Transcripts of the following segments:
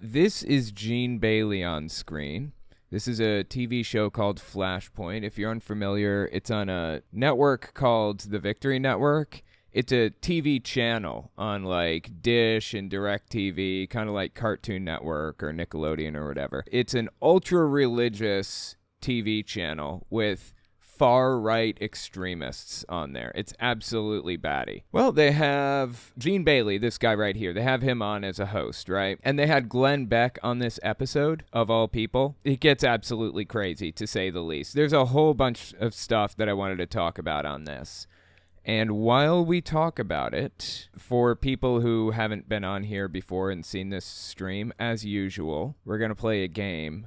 This is Gene Bailey on screen. This is a TV show called Flashpoint. If you're unfamiliar, it's on a network called the Victory Network. It's a TV channel on like Dish and DirecTV, kind of like Cartoon Network or Nickelodeon or whatever. It's an ultra-religious TV channel with far-right extremists on there. It's absolutely batty. Well, they have Gene Bailey, this guy right here. They have him on as a host, right? And they had Glenn Beck on this episode, of all people. It gets absolutely crazy, to say the least. There's a whole bunch of stuff that I wanted to talk about on this. And while we talk about it, for people who haven't been on here before and seen this stream, as usual, we're going to play a game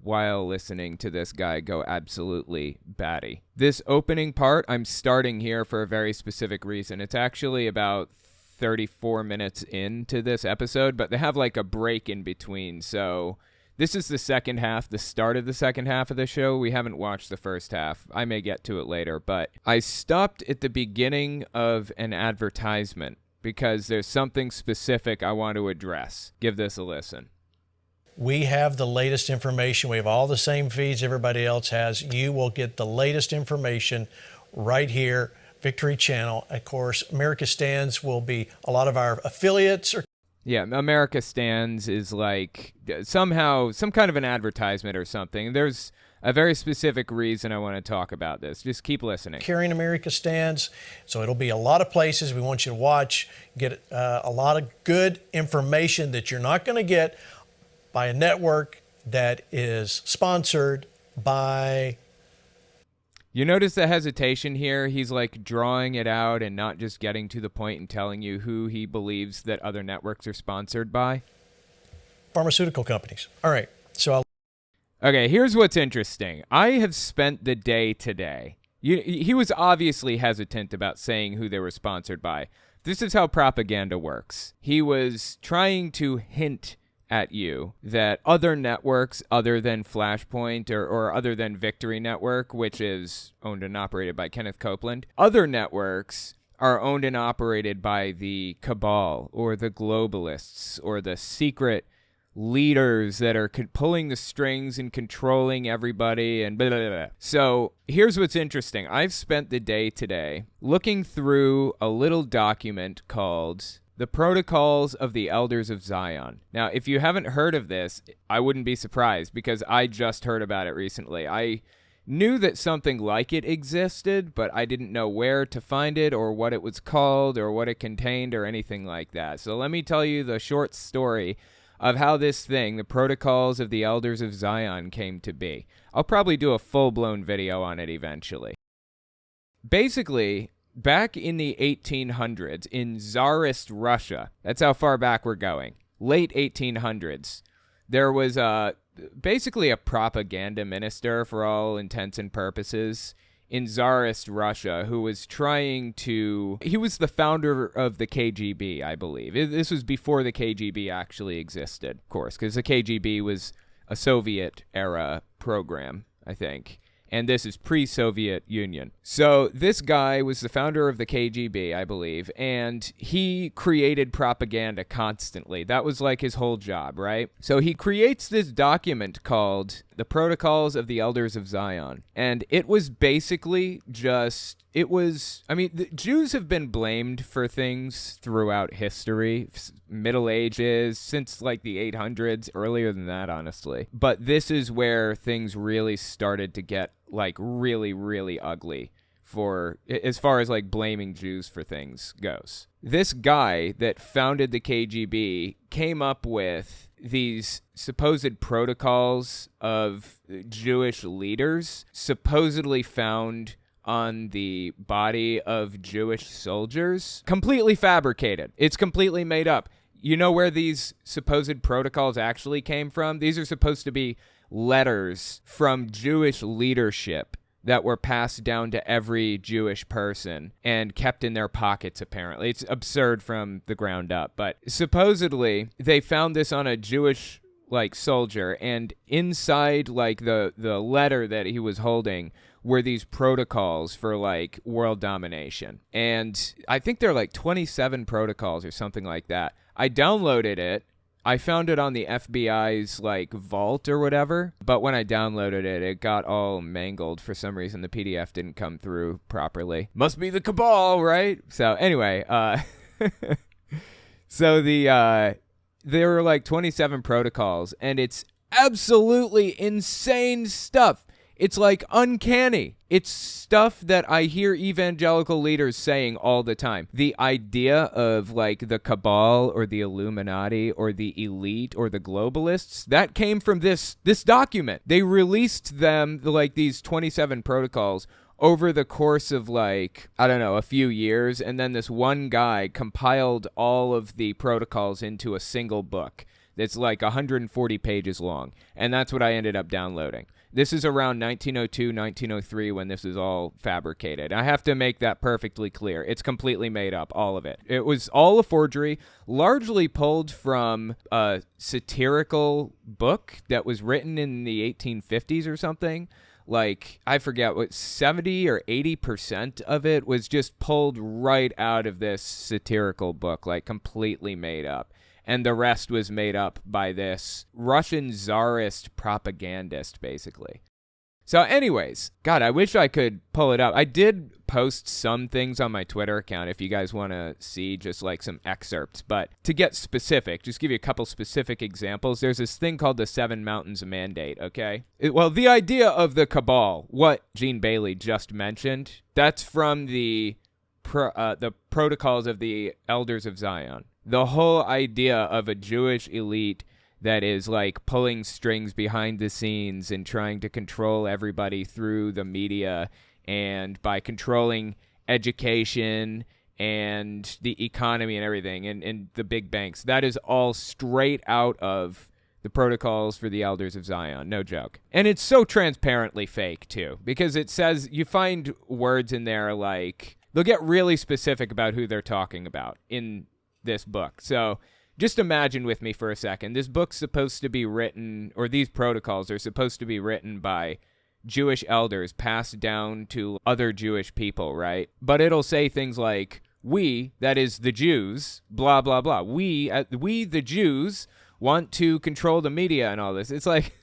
while listening to this guy go absolutely batty. This opening part, I'm starting here for a very specific reason. It's actually about 34 minutes into this episode, but they have like a break in between. So this is the second half, the start of the second half of the show. We haven't watched the first half. I may get to it later, but I stopped at the beginning of an advertisement because there's something specific I want to address. Give this a listen. We have the latest information. We have all the same feeds everybody else has. You will get the latest information right here, Victory Channel. Of course, America Stands will be a lot of our affiliates. Yeah, America Stands is like somehow some kind of an advertisement or something. There's a very specific reason I want to talk about this. Just keep listening. Carrying America Stands. So it'll be a lot of places. We want you to watch, get a lot of good information that you're not going to get by a network that is sponsored by... You notice the hesitation here? He's like drawing it out and not just getting to the point and telling you who he believes that other networks are sponsored by. Pharmaceutical companies. All right, Okay, here's what's interesting. I have spent the day today. He was obviously hesitant about saying who they were sponsored by. This is how propaganda works. He was trying to hint at you that other networks other than Flashpoint or other than Victory Network, which is owned and operated by Kenneth Copeland, other networks are owned and operated by the cabal or the globalists or the secret leaders that are pulling the strings and controlling everybody and blah, blah, blah. So here's what's interesting. I've spent the day today looking through a little document called The Protocols of the Elders of Zion. Now, if you haven't heard of this, I wouldn't be surprised because I just heard about it recently. I knew that something like it existed, but I didn't know where to find it or what it was called or what it contained or anything like that. So let me tell you the short story of how this thing, the Protocols of the Elders of Zion, came to be. I'll probably do a full-blown video on it eventually. Basically, back in the 1800s, in Tsarist Russia, that's how far back we're going, late 1800s, there was basically a propaganda minister, for all intents and purposes, in Tsarist Russia who was he was the founder of the KGB, I believe. This was before the KGB actually existed, of course, because the KGB was a Soviet-era program, I think. And this is pre-Soviet Union. So this guy was the founder of the KGB, I believe, and he created propaganda constantly. That was like his whole job, right? So he creates this document called The Protocols of the Elders of Zion. And it was basically the Jews have been blamed for things throughout history, Middle Ages, since like the 800s, earlier than that, honestly. But this is where things really started to get like really, really ugly as far as like blaming Jews for things goes. This guy that founded the KGB came up with these supposed protocols of Jewish leaders supposedly found on the body of Jewish soldiers. Completely fabricated. It's completely made up. You know where these supposed protocols actually came from? These are supposed to be letters from Jewish leadership that were passed down to every Jewish person and kept in their pockets, apparently. It's absurd from the ground up, but supposedly they found this on a Jewish soldier, and inside the letter that he was holding were these protocols for world domination. And I think they're 27 protocols or something like that. I downloaded it. I found it on the FBI's like vault or whatever, but when I downloaded it, it got all mangled for some reason. The PDF didn't come through properly. Must be the cabal, right? So anyway, so there were like 27 protocols, and it's absolutely insane stuff. It's like uncanny. It's stuff that I hear evangelical leaders saying all the time. The idea of like the cabal or the Illuminati or the elite or the globalists, that came from this document. They released them, like these 27 protocols, over the course of like, I don't know, a few years. And then this one guy compiled all of the protocols into a single book that's like 140 pages long. And that's what I ended up downloading. This is around 1902, 1903 when this is all fabricated. I have to make that perfectly clear. It's completely made up, all of it. It was all a forgery, largely pulled from a satirical book that was written in the 1850s or something. Like, I forget what, 70 or 80% of it was just pulled right out of this satirical book, like completely made up. And the rest was made up by this Russian czarist propagandist, basically. So anyways, God, I wish I could pull it up. I did post some things on my Twitter account if you guys want to see just like some excerpts. But to get specific, just give you a couple specific examples. There's this thing called the Seven Mountains Mandate, okay? Well, the idea of the cabal, what Gene Bailey just mentioned, that's from the Protocols of the Elders of Zion. The whole idea of a Jewish elite that is like pulling strings behind the scenes and trying to control everybody through the media and by controlling education and the economy and everything and the big banks. That is all straight out of the Protocols for the Elders of Zion. No joke. And it's so transparently fake too, because it says, you find words in there like, they'll get really specific about who they're talking about in this book. So just imagine with me for a second. This book's supposed to be written, or these protocols are supposed to be written by Jewish elders passed down to other Jewish people, right? But it'll say things like, we, that is the Jews, blah, blah, blah. We, the Jews, want to control the media and all this. It's like,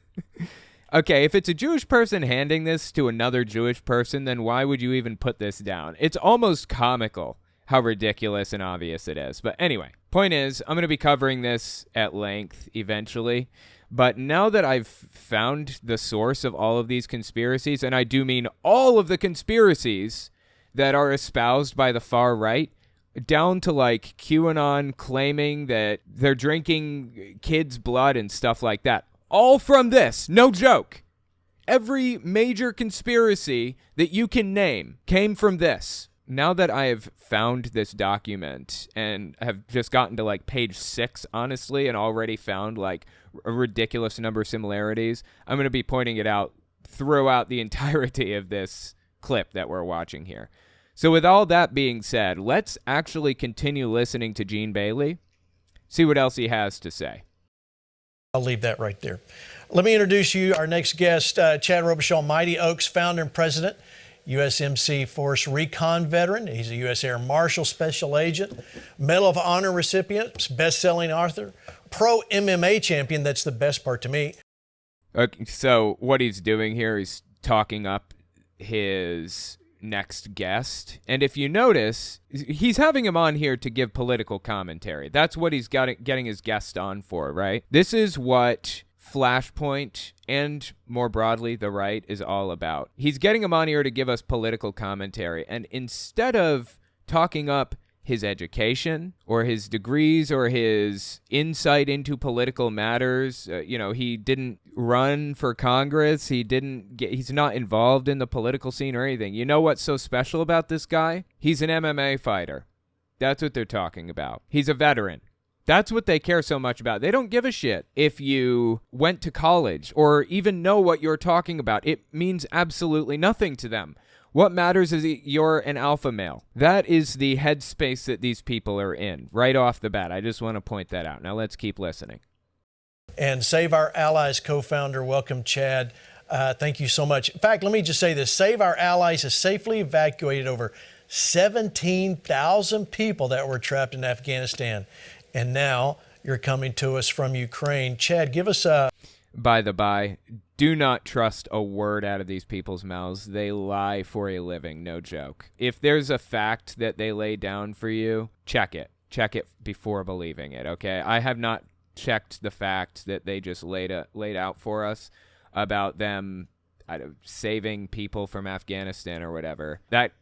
okay, if it's a Jewish person handing this to another Jewish person, then why would you even put this down? It's almost comical how ridiculous and obvious it is. But anyway, point is, I'm going to be covering this at length eventually. But now that I've found the source of all of these conspiracies, and I do mean all of the conspiracies that are espoused by the far right, down to like QAnon claiming that they're drinking kids' blood and stuff like that, all from this, no joke. Every major conspiracy that you can name came from this. Now that I have found this document and have just gotten to like page 6, honestly, and already found like a ridiculous number of similarities, I'm going to be pointing it out throughout the entirety of this clip that we're watching here. So with all that being said, let's actually continue listening to Gene Bailey, see what else he has to say. I'll leave that right there. Let me introduce you our next guest, Chad Robichaud, Mighty Oaks founder and president, USMC Force Recon veteran. He's a U.S. Air Marshal Special Agent, Medal of Honor recipient, best-selling author, pro MMA champion. That's the best part to me. Okay, so what he's doing here is talking up his next guest. And if you notice, he's having him on here to give political commentary. That's what he's getting his guest on for, right? This is what Flashpoint and more broadly the right is all about. He's getting him on here to give us political commentary, and instead of talking up his education or his degrees or his insight into political matters, he didn't run for Congress, he's not involved in the political scene or anything. You know what's so special about this guy? He's an MMA fighter. That's what they're talking about. He's a veteran. That's what they care so much about. They don't give a shit if you went to college or even know what you're talking about. It means absolutely nothing to them. What matters is you're an alpha male. That is the headspace that these people are in right off the bat. I just want to point that out. Now let's keep listening. And Save Our Allies co-founder, welcome, Chad. Thank you so much. In fact, let me just say this. Save Our Allies has safely evacuated over 17,000 people that were trapped in Afghanistan. And now you're coming to us from Ukraine. Chad, give us a... By the by, do not trust a word out of these people's mouths. They lie for a living, no joke. If there's a fact that they lay down for you, check it. Check it before believing it, okay? I have not checked the fact that they just laid out for us about them saving people from Afghanistan or whatever. That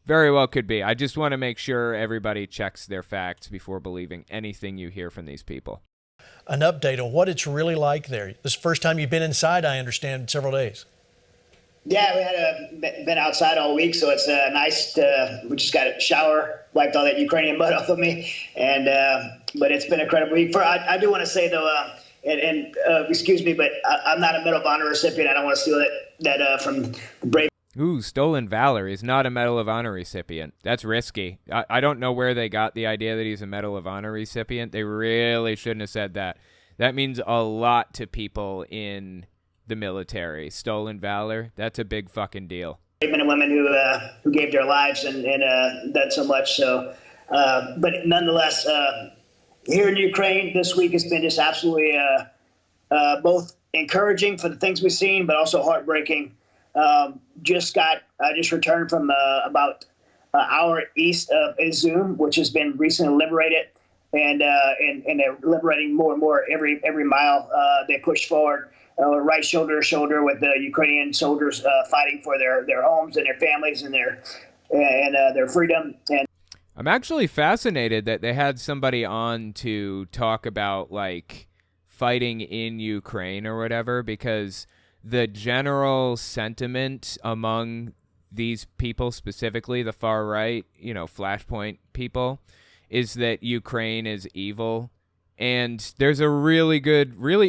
very well could be. I just want to make sure everybody checks their facts before believing anything you hear from these people. An update on what it's really like there. This is the first time you've been inside, I understand, in several days. Yeah, we had been outside all week, so it's nice. We just got a shower, wiped all that Ukrainian mud off of me, and but it's been a incredible week. I do want to say though, excuse me, but I'm not a Medal of Honor recipient. I don't want to steal that from the brave. Ooh, stolen valor is not a Medal of Honor recipient. That's risky. I don't know where they got the idea that he's a Medal of Honor recipient. They really shouldn't have said that. That means a lot to people in the military. Stolen valor, that's a big fucking deal. Men and women who gave their lives and done so much. So, but nonetheless, here in Ukraine this week has been just absolutely both encouraging for the things we've seen, but also heartbreaking. I just returned from about an hour east of Izum, which has been recently liberated, and they're liberating more and more every mile they push forward. Right shoulder to shoulder with the Ukrainian soldiers fighting for their homes and their families and their freedom. And I'm actually fascinated that they had somebody on to talk about like fighting in Ukraine or whatever, because the general sentiment among these people, specifically the far right, Flashpoint people, is that Ukraine is evil. And there's a really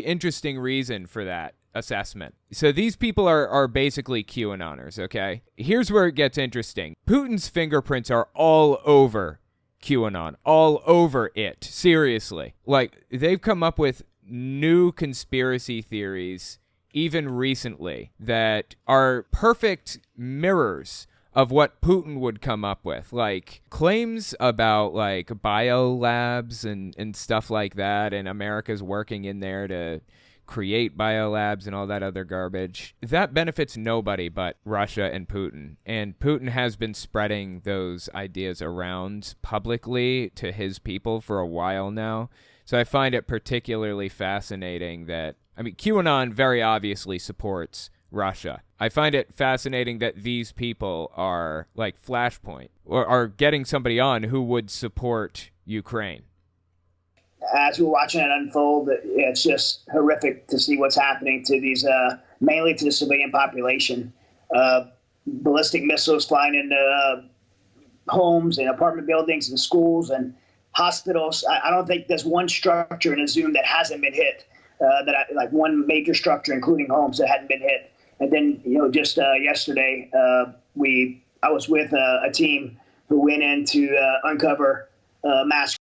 interesting reason for that assessment. So these people are basically QAnoners, okay? Here's where it gets interesting. Putin's fingerprints are all over QAnon, all over it. Seriously. Like, they've come up with new conspiracy theories even recently that are perfect mirrors of what Putin would come up with, like claims about like biolabs and stuff like that, and America's working in there to create biolabs and all that other garbage. That benefits nobody but Russia and Putin. And Putin has been spreading those ideas around publicly to his people for a while now. So I find it particularly fascinating that, QAnon very obviously supports Russia. I find it fascinating that these people are like Flashpoint or are getting somebody on who would support Ukraine. As we're watching it unfold, it's just horrific to see what's happening to these, mainly to the civilian population. Ballistic missiles flying into homes and apartment buildings and schools and hospitals. I don't think there's one structure in Izum that hasn't been hit. Like one major structure, including homes, that hadn't been hit. And then, just yesterday, I was with a team who went in to uncover mass.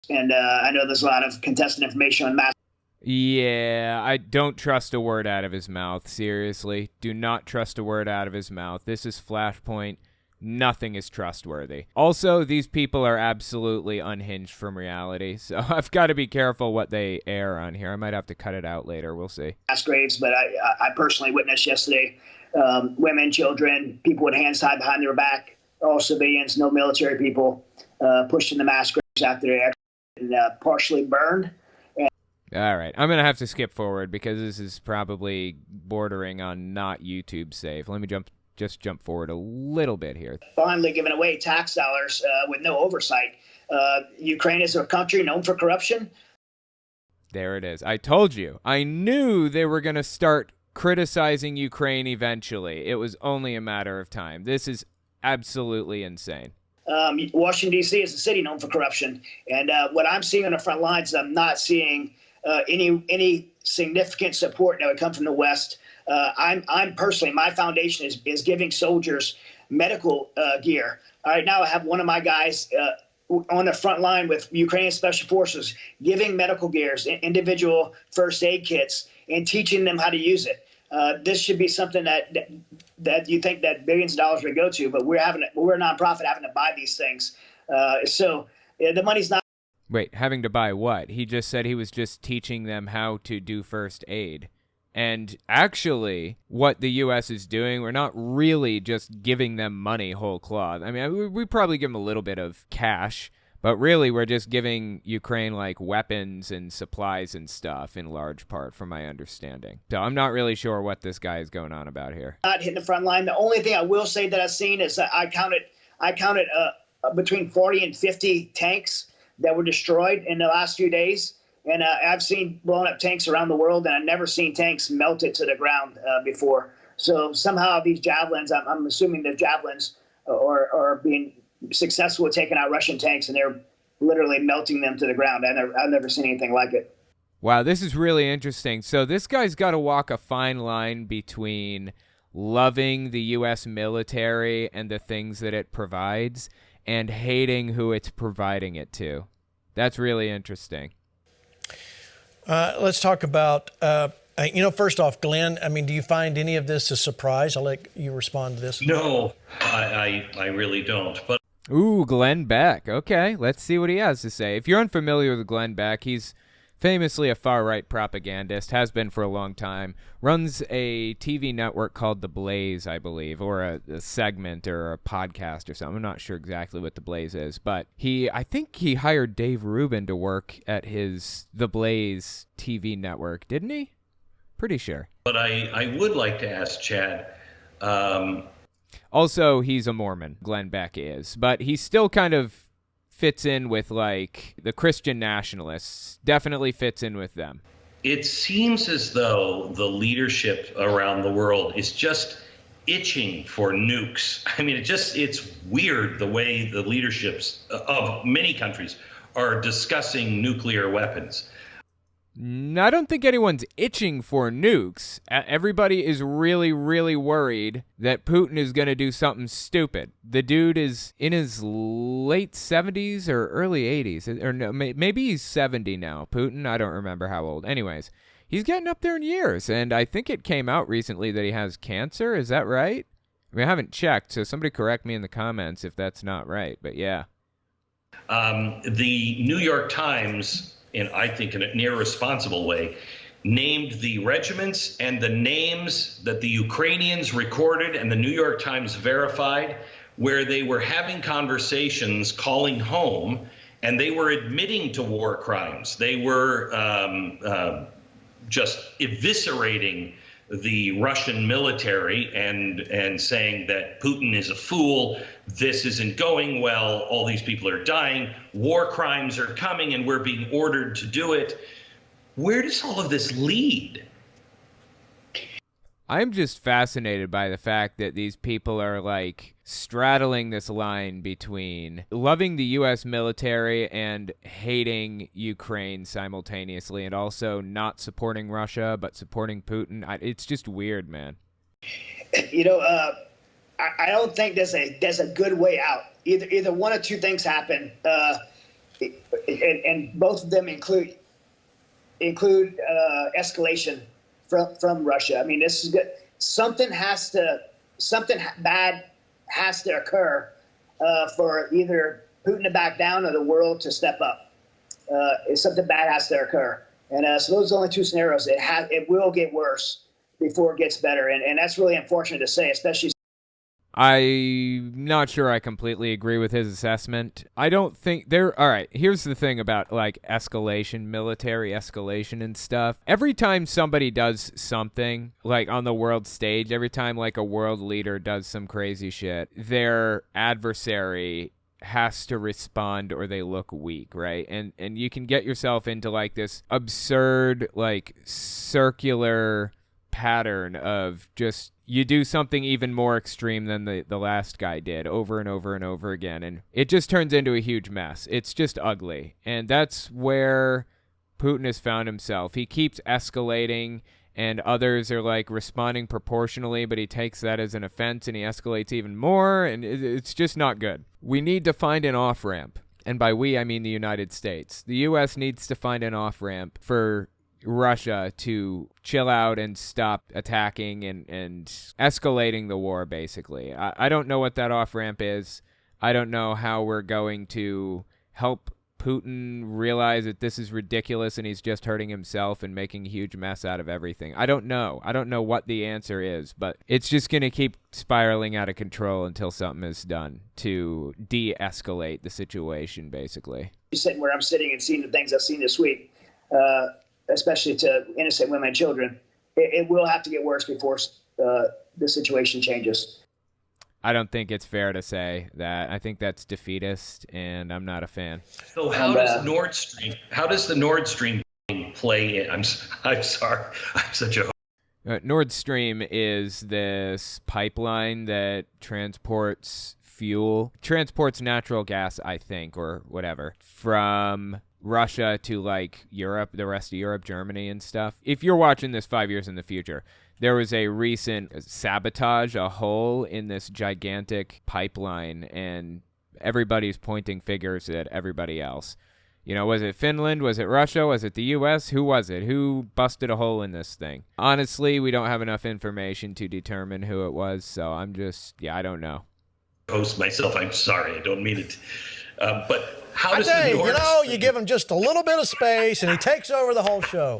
And I know there's a lot of contested information on mass. Yeah, I don't trust a word out of his mouth. Seriously, do not trust a word out of his mouth. This is Flashpoint. Nothing is trustworthy. Also, these people are absolutely unhinged from reality, so I've got to be careful what they air on here. I might have to cut it out later. We'll see. Mass graves, but I personally witnessed yesterday women, children, people with hands tied behind their back, all civilians, no military people, pushed in the mass graves after they're partially burned. All right, I'm going to have to skip forward because this is probably bordering on not YouTube safe. Let me just jump forward a little bit here. Finally giving away tax dollars with no oversight. Ukraine is a country known for corruption. There it is. I told you. I knew they were going to start criticizing Ukraine eventually. It was only a matter of time. This is absolutely insane. Washington, D.C. is a city known for corruption. And what I'm seeing on the front lines, I'm not seeing any significant support that would come from the West. I'm personally, my foundation is giving soldiers medical gear. All right, now I have one of my guys on the front line with Ukrainian Special Forces, giving medical gears, individual first aid kits, and teaching them how to use it. This should be something that you think that billions of dollars would go to, but we're a nonprofit having to buy these things. So the money's not. Wait, having to buy what? He just said he was just teaching them how to do first aid. And actually, what the U.S. is doing, we're not really just giving them money whole cloth. I mean, we probably give them a little bit of cash, but really we're just giving Ukraine, like, weapons and supplies and stuff in large part, from my understanding. So I'm not really sure what this guy is going on about here. Not hitting the front line. The only thing I will say that I've seen is that I counted between 40 and 50 tanks that were destroyed in the last few days. And I've seen blown up tanks around the world, and I've never seen tanks melted to the ground before. So somehow these javelins, I'm assuming the javelins are being successful at taking out Russian tanks, and they're literally melting them to the ground. I've never seen anything like it. Wow, this is really interesting. So this guy's got to walk a fine line between loving the U.S. military and the things that it provides and hating who it's providing it to. That's really interesting. Let's talk about, first off, Glenn, I mean, do you find any of this a surprise? I'll let you respond to this. No, I really don't. But Ooh, Glenn Beck. Okay, let's see what he has to say. If you're unfamiliar with Glenn Beck, he's famously a far-right propagandist, has been for a long time, runs a TV network called The Blaze, I believe, or a segment or a podcast or something. I'm not sure exactly what The Blaze is, but I think he hired Dave Rubin to work at The Blaze TV network, didn't he? Pretty sure. But I would like to ask Chad. Also, he's a Mormon, Glenn Beck is, but he still kind of fits in with, like, the Christian Nationalists. Definitely fits in with them. It seems as though the leadership around the world is just itching for nukes. I mean, it's weird the way the leaderships of many countries are discussing nuclear weapons. I don't think anyone's itching for nukes. Everybody is really, really worried that Putin is going to do something stupid. The dude is in his late 70s or early 80s. Or no, maybe he's 70 now. Putin, I don't remember how old. Anyways, he's getting up there in years. And I think it came out recently that he has cancer. Is that right? I mean, I haven't checked, so somebody correct me in the comments if that's not right. But yeah. The New York Times, I think in an irresponsible way, named the regiments and the names that the Ukrainians recorded and the New York Times verified, where they were having conversations calling home, and they were admitting to war crimes. They were just eviscerating the Russian military and saying that Putin is a fool, this isn't going well, all these people are dying, war crimes are coming, and we're being ordered to do it. Where does all of this lead? I'm just fascinated by the fact that these people are, like, straddling this line between loving the U.S. military and hating Ukraine simultaneously, and also not supporting Russia but supporting Putin. It's just weird, man. You know, I don't think there's a good way out. Either one or two things happen, and both of them include escalation from Russia. I mean, this is good. Something bad has to occur for either Putin to back down or the world to step up. Something bad has to occur, and so those are the only two scenarios. It will get worse before it gets better, and that's really unfortunate to say, especially. I'm not sure I completely agree with his assessment. I don't think all right, here's the thing about, like, escalation, military escalation and stuff. Every time somebody does something, like, on the world stage, every time, like, a world leader does some crazy shit, their adversary has to respond or they look weak, right? And you can get yourself into, like, this absurd, like, circular pattern of just you do something even more extreme than the last guy did over and over and over again, and it just turns into a huge mess. It's just ugly, and that's where Putin has found himself. He keeps escalating, and others are, like, responding proportionally, but he takes that as an offense, and he escalates even more, and it's just not good. We need to find an off-ramp, and by we, I mean the United States. The U.S. needs to find an off-ramp for Russia to chill out and stop attacking and escalating the war, basically. I don't know what that off-ramp is. I don't know how we're going to help Putin realize that this is ridiculous and he's just hurting himself and making a huge mess out of everything? I don't know. I don't know what the answer is, but it's just going to keep spiraling out of control until something is done to de-escalate the situation, basically. Sitting where I'm sitting and seeing the things I've seen this week, especially to innocent women and children, it will have to get worse before the situation changes. I don't think it's fair to say that. I think that's defeatist, and I'm not a fan. So how does the Nord Stream play in? I'm sorry. I'm such a... Nord Stream is this pipeline that transports natural gas, I think, or whatever, from Russia to like Europe, the rest of Europe, Germany and stuff. If you're watching this 5 years in the future, there was a recent sabotage, a hole in this gigantic pipeline, and everybody's pointing fingers at everybody else. You know, was it Finland? Was it Russia? Was it the U.S.? Who was it? Who busted a hole in this thing? Honestly, we don't have enough information to determine who it was, so I don't know. Host myself, I'm sorry, I don't mean it. But how does the Nord Stream... you give him just a little bit of space, and he takes over the whole show.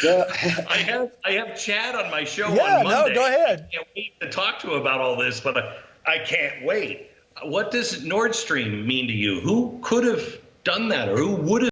I have Chad on my show on Monday. No, go ahead. I can't wait to talk to him about all this, but I can't wait. What does Nord Stream mean to you? Who could have done that, or who would have?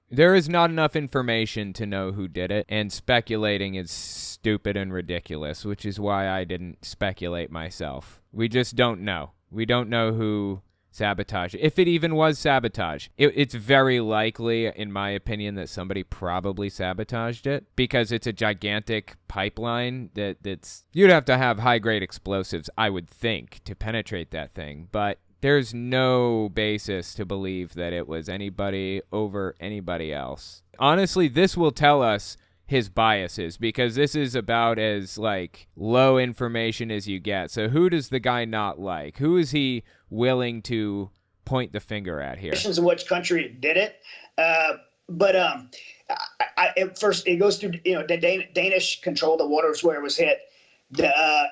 There is not enough information to know who did it, and speculating is stupid and ridiculous, which is why I didn't speculate myself. We just don't know. We don't know who sabotaged it. If it even was sabotage, it's very likely, in my opinion, that somebody probably sabotaged it, because it's a gigantic pipeline that's you'd have to have high-grade explosives, I would think, to penetrate that thing. But there's no basis to believe that it was anybody over anybody else. Honestly, this will tell us his biases, because this is about as like low information as you get. So who does the guy not like? Who is he willing to point the finger at here? Of which country did it, but first it goes through the Danish control the waters where it was hit. A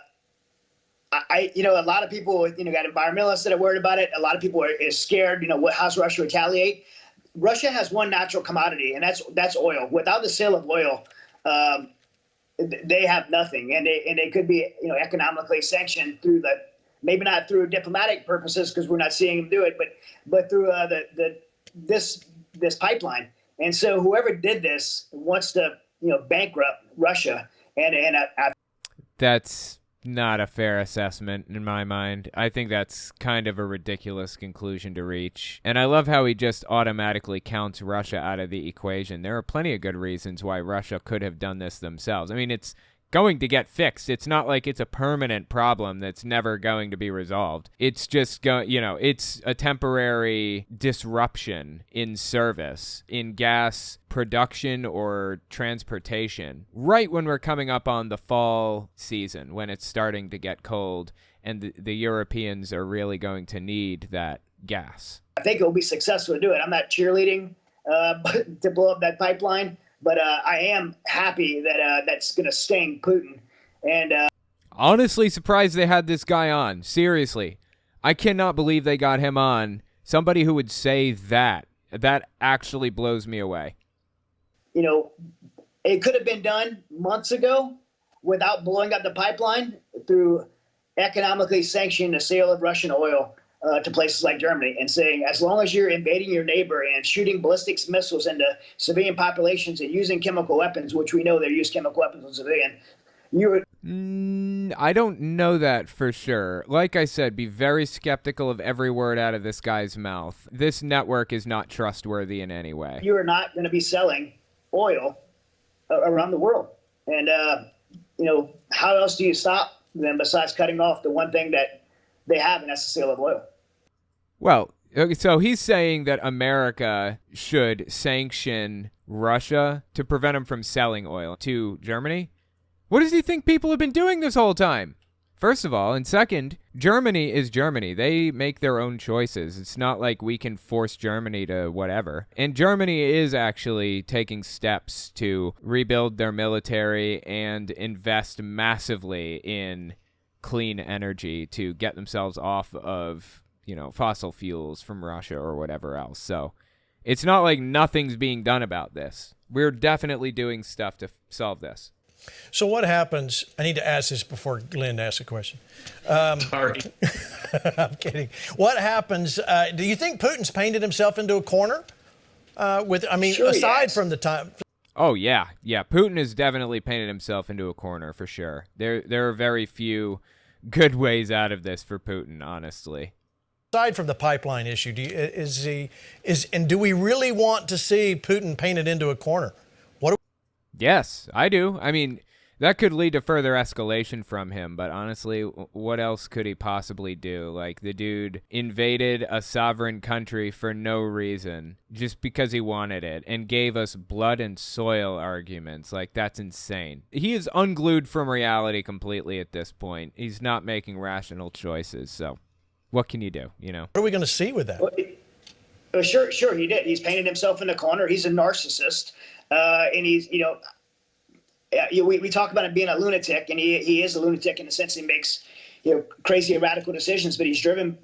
lot of people got environmentalists that are worried about it. A lot of people are scared. How's Russia retaliate? Russia has one natural commodity, and that's oil. Without the sale of oil, they have nothing, and they could be economically sanctioned through maybe not through diplomatic purposes, because we're not seeing them do it, but through this pipeline. And so whoever did this wants to bankrupt Russia, and that's not a fair assessment in my mind. I think that's kind of a ridiculous conclusion to reach. And I love how he just automatically counts Russia out of the equation. There are plenty of good reasons why Russia could have done this themselves. I mean, it's going to get fixed. It's not like it's a permanent problem that's never going to be resolved. It's just it's a temporary disruption in service, in gas production or transportation, right when we're coming up on the fall season, when it's starting to get cold and the Europeans are really going to need that gas. I think it will be successful to do it. I'm not cheerleading to blow up that pipeline, but I am happy that that's going to sting Putin. And honestly, surprised they had this guy on. Seriously, I cannot believe they got him on. Somebody who would say that actually blows me away. It could have been done months ago without blowing up the pipeline through economically sanctioning the sale of Russian oil to places like Germany, and saying, as long as you're invading your neighbor and shooting ballistic missiles into civilian populations and using chemical weapons, which we know they use chemical weapons on civilian, I don't know that for sure. Like I said, be very skeptical of every word out of this guy's mouth. This network is not trustworthy in any way. You are not going to be selling oil around the world. And, how else do you stop them besides cutting off the one thing that they have, and that's the sale of oil? Well, so he's saying that America should sanction Russia to prevent them from selling oil to Germany. What does he think people have been doing this whole time? First of all, and second, Germany is Germany. They make their own choices. It's not like we can force Germany to whatever. And Germany is actually taking steps to rebuild their military and invest massively in clean energy to get themselves off of, fossil fuels from Russia or whatever else. So It's not like nothing's being done about this. We're definitely doing stuff to solve this. So what happens? I need to ask this before Glenn asks a question. Sorry. I'm kidding. What happens? Do you think Putin's painted himself into a corner? Sure, aside yes. from the time. Oh, yeah. Yeah, Putin has definitely painted himself into a corner, for sure. There are very few good ways out of this for Putin, honestly. Aside from the pipeline issue, do we really want to see Putin painted into a corner? Yes, I do. I mean, that could lead to further escalation from him, but honestly, what else could he possibly do? Like, the dude invaded a sovereign country for no reason, just because he wanted it, and gave us blood and soil arguments. Like, that's insane. He is unglued from reality completely at this point. He's not making rational choices, so what can you do, you know? What are we going to see with that? Sure, he did. He's painted himself in a corner. He's a narcissist. And he's, we talk about him being a lunatic, and he is a lunatic in the sense he makes, crazy and radical decisions. But he's driven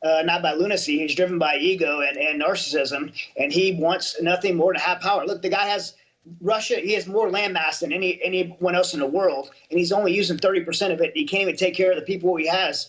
not by lunacy. He's driven by ego and narcissism, and he wants nothing more to have power. Look, the guy has Russia. He has more landmass than anyone else in the world, and he's only using 30% of it. He can't even take care of the people he has.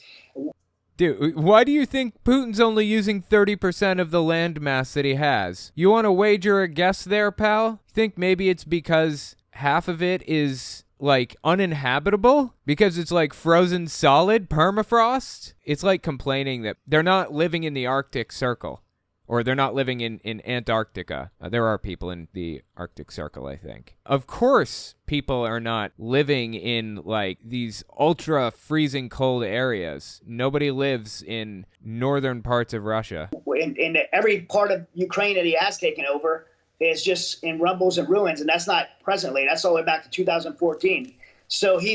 Dude, why do you think Putin's only using 30% of the land mass that he has? You want to wager a guess there, pal? Think maybe it's because half of it is, like, uninhabitable? Because it's, like, frozen solid permafrost? It's like complaining that they're not living in the Arctic Circle. Or they're not living in Antarctica. There are people in the Arctic Circle, I think. Of course, people are not living in, like, these ultra freezing cold areas. Nobody lives in northern parts of Russia. In every part of Ukraine that he has taken over is just in rumbles and ruins, and that's not presently. That's all the way back to 2014. So he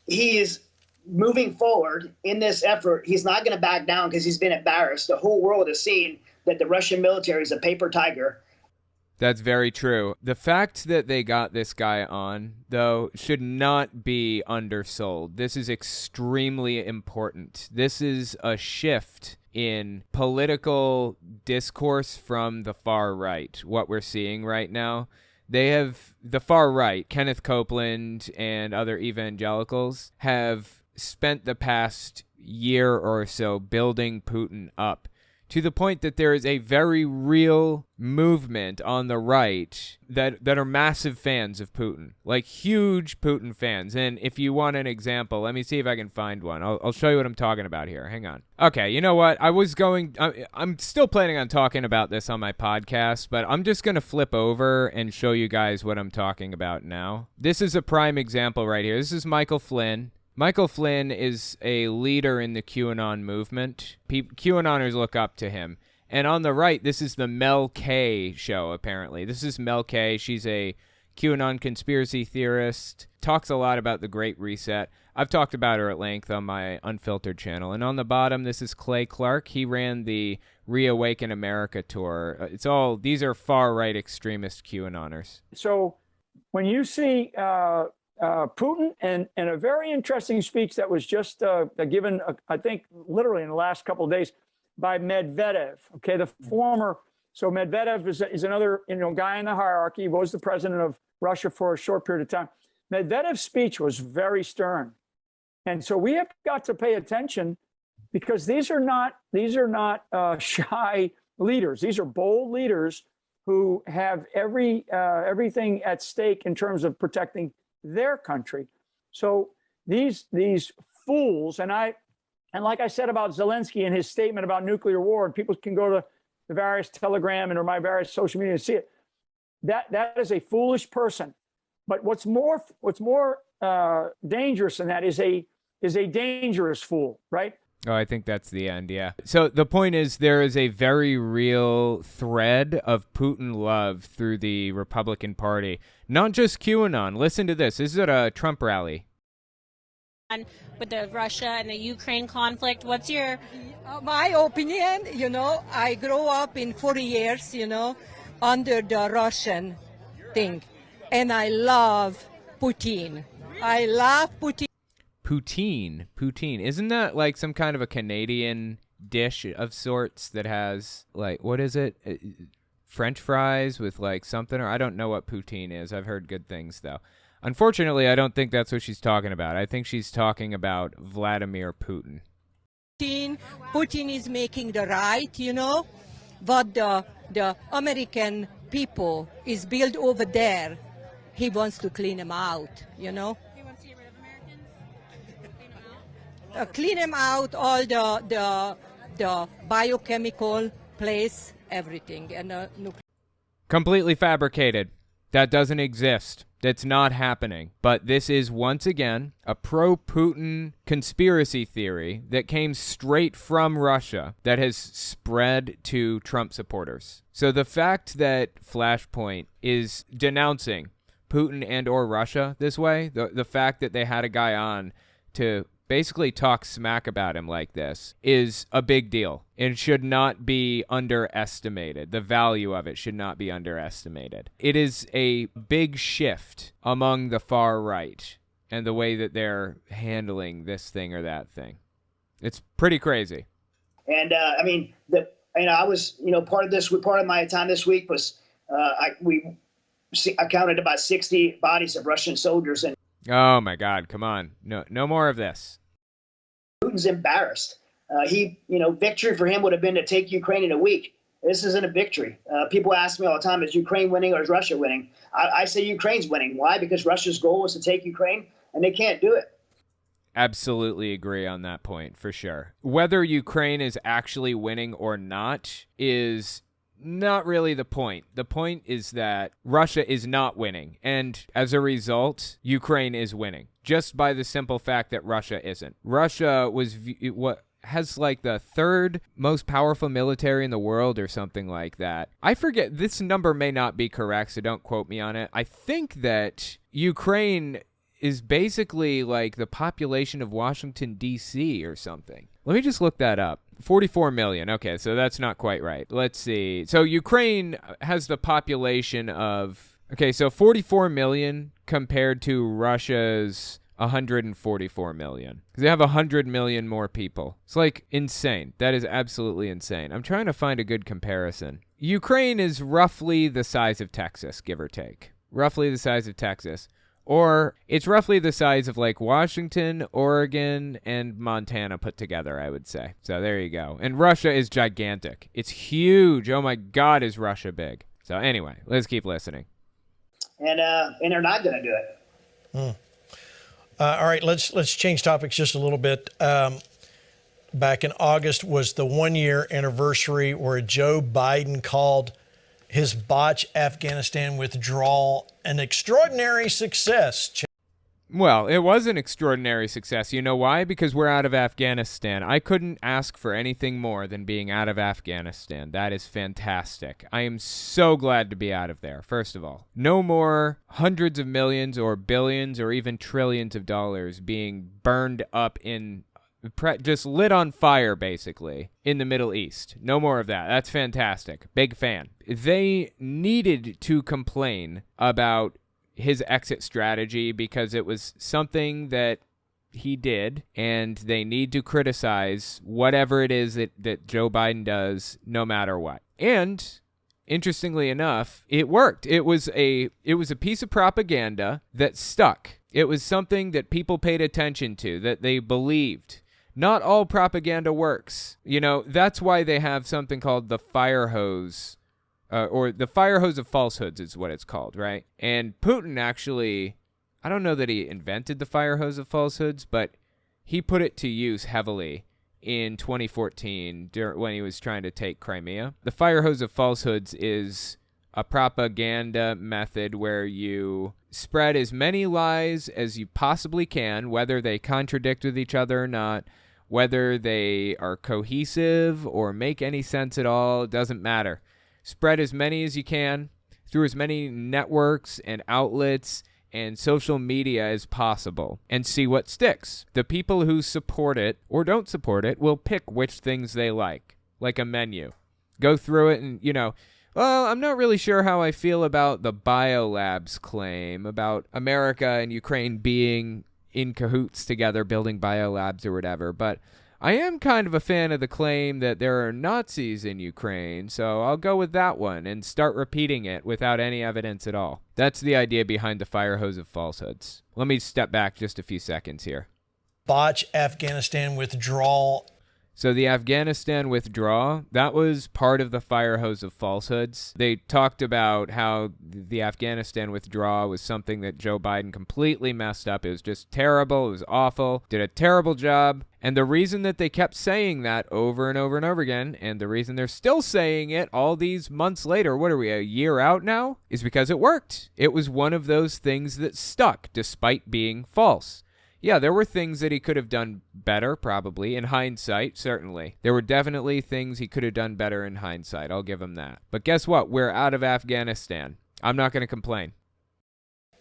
is moving forward in this effort. He's not going to back down because he's been embarrassed. The whole world has seen that the Russian military is a paper tiger. That's very true. The fact that they got this guy on, though, should not be undersold. This is extremely important. This is a shift in political discourse from the far right, what we're seeing right now. They have, the far right, Kenneth Copeland and other evangelicals, have spent the past year or so building Putin up to the point that there is a very real movement on the right that are massive fans of Putin, like huge Putin fans. And if you want an example, let me see if I can find one. I'll show you what I'm talking about here. Hang on. Okay, you know what? I'm still planning on talking about this on my podcast, but I'm just going to flip over and show you guys what I'm talking about now. This is a prime example right here. This is Michael Flynn. Michael Flynn is a leader in the QAnon movement. QAnoners look up to him. And on the right, this is the Mel K show, apparently. This is Mel K. She's a QAnon conspiracy theorist, talks a lot about the Great Reset. I've talked about her at length on my Unfiltered channel. And on the bottom, this is Clay Clark. He ran the Reawaken America tour. These are far-right extremist QAnoners. So when you see Putin and a very interesting speech that was just given, I think, literally in the last couple of days by Medvedev. Okay, the former. So Medvedev is another guy in the hierarchy. He was the president of Russia for a short period of time. Medvedev's speech was very stern, and so we have got to pay attention because these are not shy leaders. These are bold leaders who have everything at stake in terms of protecting their country. So these fools, and like I said about Zelensky and his statement about nuclear war, and people can go to the various Telegram or my various social media and see it. That is a foolish person. But what's more dangerous than that is a dangerous fool, right? Oh, I think that's the end, yeah. So the point is there is a very real thread of Putin love through the Republican Party. Not just QAnon. Listen to this. This is at a Trump rally. With the Russia and the Ukraine conflict, what's your... My opinion, I grew up in 40 years, under the Russian thing. And I love Putin. Putin. Poutine. Isn't that like some kind of a Canadian dish of sorts that has, like, what is it? French fries with, like, something, or I don't know what poutine is. I've heard good things, though. Unfortunately, I don't think that's what she's talking about. I think she's talking about Vladimir Putin. Putin is making the right, what the American people is built over there. He wants to clean them out, He wants to get rid of Americans? Clean them out, all the biochemical place, everything, and nuclear. Completely fabricated. That doesn't exist. That's not happening. But this is, once again, a pro-Putin conspiracy theory that came straight from Russia that has spread to Trump supporters. So the fact that Flashpoint is denouncing Putin and or Russia this way, the fact that they had a guy on to basically talk smack about him like this is a big deal. It should not be underestimated. The value of it should not be underestimated. It is a big shift among the far right and the way that they're handling this thing or that thing. It's pretty crazy. And I was, part of my time this week was I counted about 60 bodies of Russian soldiers. And oh my God, come on. No more of this. Putin's embarrassed. Victory for him would have been to take Ukraine in a week. This isn't a victory. People ask me all the time, is Ukraine winning or is Russia winning? I say Ukraine's winning. Why? Because Russia's goal was to take Ukraine, and they can't do it. Absolutely agree on that point, for sure. Whether Ukraine is actually winning or not is not really the point. The point is that Russia is not winning, and as a result, Ukraine is winning, just by the simple fact that Russia isn't. Russia was what has like the third most powerful military in the world or something like that. I forget, this number may not be correct, so don't quote me on it. I think that Ukraine is basically like the population of Washington, D.C. or something. Let me just look that up. 44 million. Okay, so that's not quite right. Let's see. So Ukraine has the population of, okay, so 44 million compared to Russia's 144 million. They have 100 million more people. It's like insane. That is absolutely insane. I'm trying to find a good comparison. Ukraine is roughly the size of Texas, give or take. Roughly the size of Texas. Or it's roughly the size of like Washington, Oregon, and Montana put together, I would say. So there you go. And Russia is gigantic. It's huge. Oh my God, is Russia big. So anyway, let's keep listening. And they're not going to do it. All right, let's change topics just a little bit. Back in August was the 1-year anniversary where Joe Biden called his botched Afghanistan withdrawal an extraordinary success. Well, it was an extraordinary success. You know why? Because we're out of Afghanistan. I couldn't ask for anything more than being out of Afghanistan. That is fantastic. I am so glad to be out of there, first of all. No more hundreds of millions or billions or even trillions of dollars being burned up in, just lit on fire, basically, in the Middle East. No more of that. That's fantastic. Big fan. They needed to complain about his exit strategy because it was something that he did, and they need to criticize whatever it is that Joe Biden does, no matter what. And interestingly enough, it worked. It was a piece of propaganda that stuck. It was something that people paid attention to, that they believed. Not all propaganda works. That's why they have something called the fire hose, or the fire hose of falsehoods is what it's called, right? And Putin actually, I don't know that he invented the fire hose of falsehoods, but he put it to use heavily in 2014 when he was trying to take Crimea. The fire hose of falsehoods is a propaganda method where you spread as many lies as you possibly can, whether they contradict with each other or not, whether they are cohesive or make any sense at all, it doesn't matter. Spread as many as you can through as many networks and outlets and social media as possible and see what sticks. The people who support it or don't support it will pick which things they like a menu. Go through it and, well, I'm not really sure how I feel about the biolabs claim about America and Ukraine being in cahoots together building biolabs or whatever, but I am kind of a fan of the claim that there are Nazis in Ukraine, so I'll go with that one and start repeating it without any evidence at all. That's the idea behind the fire hose of falsehoods. Let me step back just a few seconds here. Botch Afghanistan withdrawal. So the Afghanistan withdrawal, that was part of the fire hose of falsehoods. They talked about how the Afghanistan withdrawal was something that Joe Biden completely messed up. It was just terrible. It was awful. Did a terrible job. And the reason that they kept saying that over and over and over again, and the reason they're still saying it all these months later, what are we, a year out now? Is because it worked. It was one of those things that stuck despite being false. Yeah, there were things that he could have done better, probably. In hindsight, certainly. There were definitely things he could have done better in hindsight. I'll give him that. But guess what? We're out of Afghanistan. I'm not going to complain.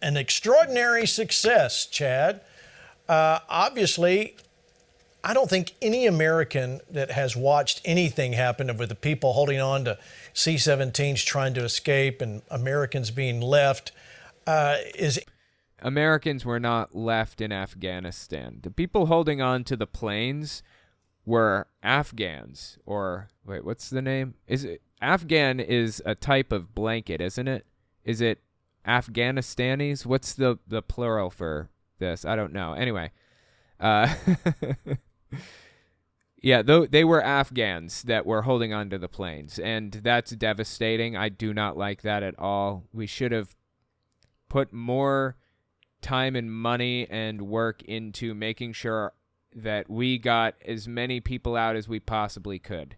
An extraordinary success, Chad. Obviously, I don't think any American that has watched anything happen with the people holding on to C-17s trying to escape and Americans being left is... Americans were not left in Afghanistan. The people holding on to the planes were Afghans, or wait, what's the name? Afghan is a type of blanket, isn't it? Is it Afghanistanis? What's the plural for this? I don't know. Anyway, yeah, they were Afghans that were holding on to the planes, and that's devastating. I do not like that at all. We should have put more time and money and work into making sure that we got as many people out as we possibly could.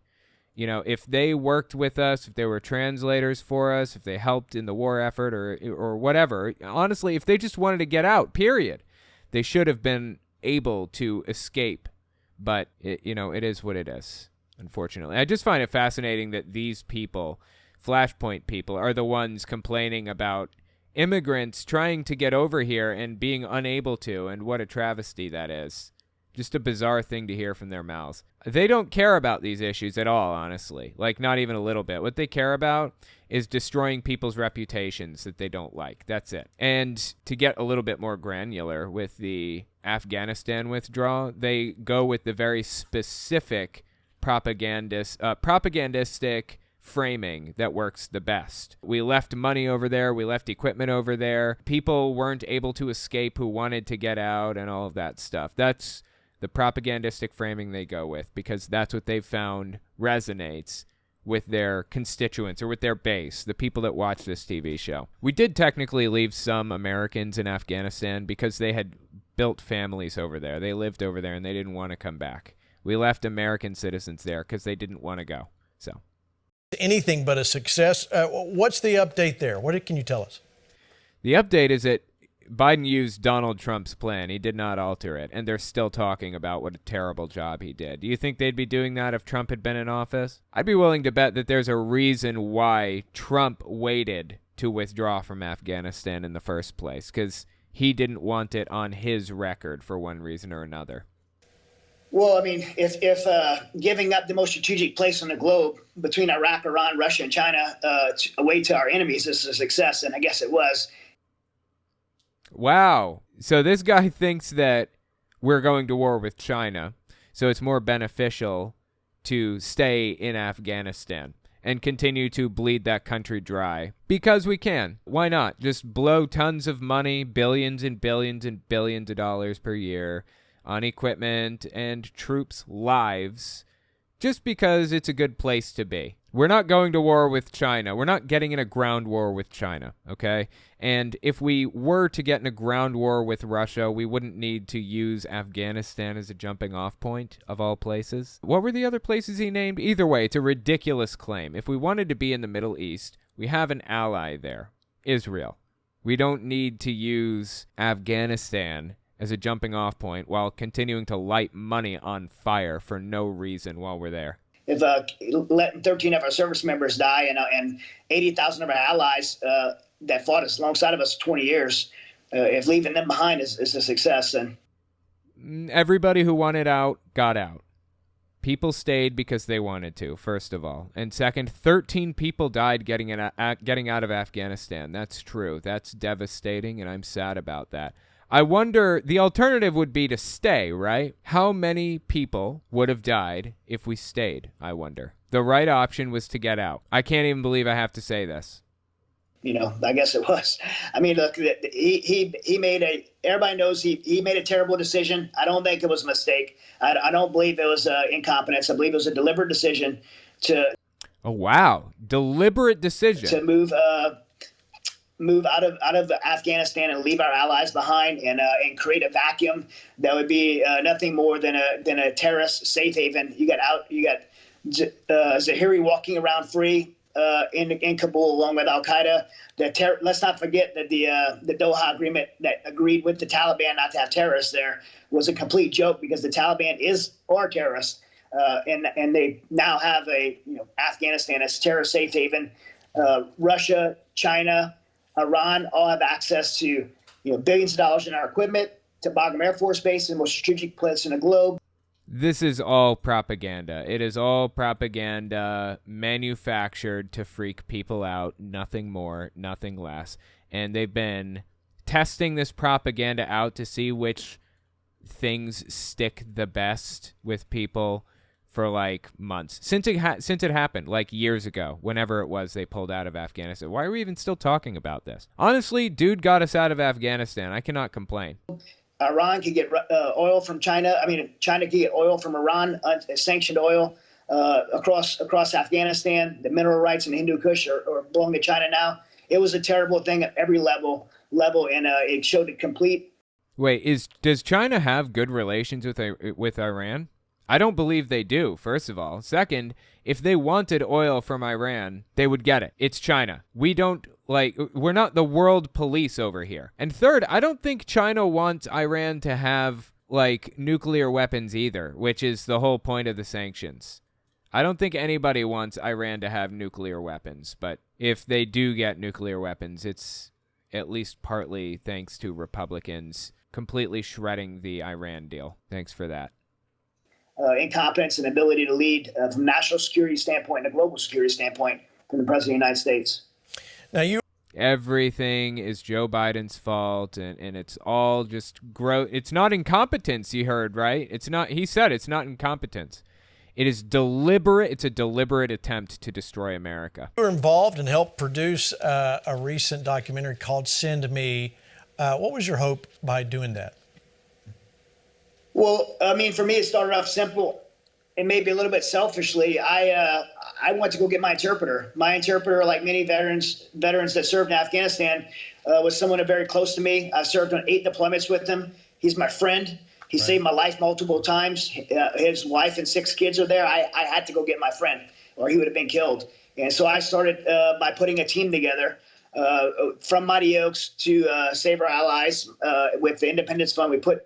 You know, if they worked with us, if they were translators for us, if they helped in the war effort or whatever, honestly, if they just wanted to get out, period, they should have been able to escape. But, it is what it is, unfortunately. I just find it fascinating that these people, Flashpoint people, are the ones complaining about immigrants trying to get over here and being unable to, and what a travesty that is. Just a bizarre thing to hear from their mouths. They don't care about these issues at all, honestly. Like, not even a little bit. What they care about is destroying people's reputations that they don't like. That's it. And to get a little bit more granular with the Afghanistan withdrawal, they go with the very specific propagandistic framing that works the best. We left money over there. We left equipment over there. People weren't able to escape who wanted to get out and all of that stuff. That's the propagandistic framing they go with because that's what they've found resonates with their constituents or with their base, the people that watch this TV show. We did technically leave some Americans in Afghanistan because they had built families over there. They lived over there and they didn't want to come back. We left American citizens there because they didn't want to go. So anything but a success. What's the update there? What can you tell us? The update is that Biden used Donald Trump's plan. He did not alter it, and they're still talking about what a terrible job he did. Do you think they'd be doing that if Trump had been in office? I'd be willing to bet that there's a reason why Trump waited to withdraw from Afghanistan in the first place, because he didn't want it on his record for one reason or another. Well, I mean, if giving up the most strategic place on the globe between Iraq, Iran, Russia, and China away to our enemies is a success, and I guess it was. Wow. So this guy thinks that we're going to war with China, so it's more beneficial to stay in Afghanistan and continue to bleed that country dry because we can. Why not? Just blow tons of money, billions and billions and billions of dollars per year on equipment and troops' lives just because it's a good place to be. We're not going to war with China. We're not getting in a ground war with China, okay? And if we were to get in a ground war with Russia, we wouldn't need to use Afghanistan as a jumping off point, of all places. What were the other places he named? Either way, it's a ridiculous claim. If we wanted to be in the Middle East, we have an ally there, Israel. We don't need to use Afghanistan as a jumping off point while continuing to light money on fire for no reason while we're there. If let 13 of our service members die and 80,000 of our allies that fought us alongside of us 20 years, if leaving them behind is a success, then everybody who wanted out got out. People stayed because they wanted to, first of all. And second, 13 people died getting out of Afghanistan. That's true. That's devastating, and I'm sad about that. I wonder, the alternative would be to stay, right? How many people would have died if we stayed, I wonder? The right option was to get out. I can't even believe I have to say this. I guess it was. I mean, look, he made everybody knows he made a terrible decision. I don't think it was a mistake. I don't believe it was incompetence. I believe it was a deliberate decision to. Oh, wow. Deliberate decision. To move out of Afghanistan and leave our allies behind and create a vacuum that would be nothing more than a terrorist safe haven. You got Zahiri walking around free in Kabul along with Al Qaeda. Let's not forget that the Doha agreement that agreed with the Taliban not to have terrorists there was a complete joke because the Taliban are terrorists, and they now have Afghanistan as terrorist safe haven. Russia, China, Iran all have access to billions of dollars in our equipment, to Bagram Air Force Base, the most strategic place in the globe. This is all propaganda. It is all propaganda manufactured to freak people out, nothing more, nothing less. And they've been testing this propaganda out to see which things stick the best with people for like months. Since it happened, like years ago, whenever it was they pulled out of Afghanistan. Why are we even still talking about this? Honestly, dude got us out of Afghanistan. I cannot complain. Iran could get oil from China. I mean, China could get oil from Iran, sanctioned oil across Afghanistan. The mineral rights in Hindu Kush are belong to China now. It was a terrible thing at every level, and it showed a complete. Wait, does China have good relations with Iran? I don't believe they do, first of all. Second, if they wanted oil from Iran, they would get it. It's China. We're not the world police over here. And third, I don't think China wants Iran to have, nuclear weapons either, which is the whole point of the sanctions. I don't think anybody wants Iran to have nuclear weapons, but if they do get nuclear weapons, it's at least partly thanks to Republicans completely shredding the Iran deal. Thanks for that. Incompetence and ability to lead from a national security standpoint and a global security standpoint from the President of the United States. Now Everything is Joe Biden's fault, and it's all just It's not incompetence, you heard, right? It's not. He said it's not incompetence. It is deliberate. It's a deliberate attempt to destroy America. You were involved and helped produce a recent documentary called Send Me. What was your hope by doing that? Well, I mean, for me, it started off simple and maybe a little bit selfishly. I went to go get my interpreter. My interpreter, like many veterans that served in Afghanistan, was someone very close to me. I've served on 8 deployments with him. He's my friend. He saved my life multiple times. His wife and 6 kids are there. I had to go get my friend or he would have been killed. And so I started by putting a team together from Mighty Oaks to Save Our Allies with the Independence Fund. We put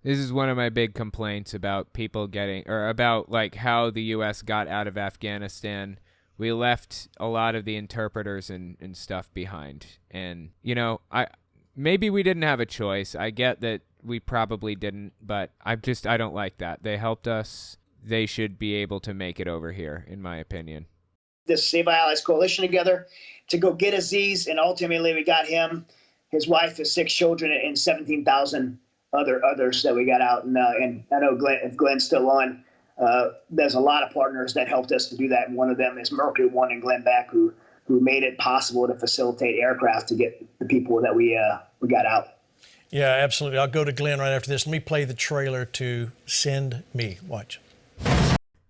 This is one of my big complaints about people about how the U.S. got out of Afghanistan. We left a lot of the interpreters and stuff behind. And, maybe we didn't have a choice. I get that we probably didn't, but I don't like that. They helped us. They should be able to make it over here, in my opinion. This Save Our Allies coalition together to go get Aziz, and ultimately we got him, his wife, his 6 children, and 17,000 others that we got out. And I know if Glenn's still on, there's a lot of partners that helped us to do that. And one of them is Mercury One and Glenn Beck, who made it possible to facilitate aircraft to get the people that we got out. Yeah, absolutely. I'll go to Glenn right after this. Let me play the trailer to Send Me. Watch.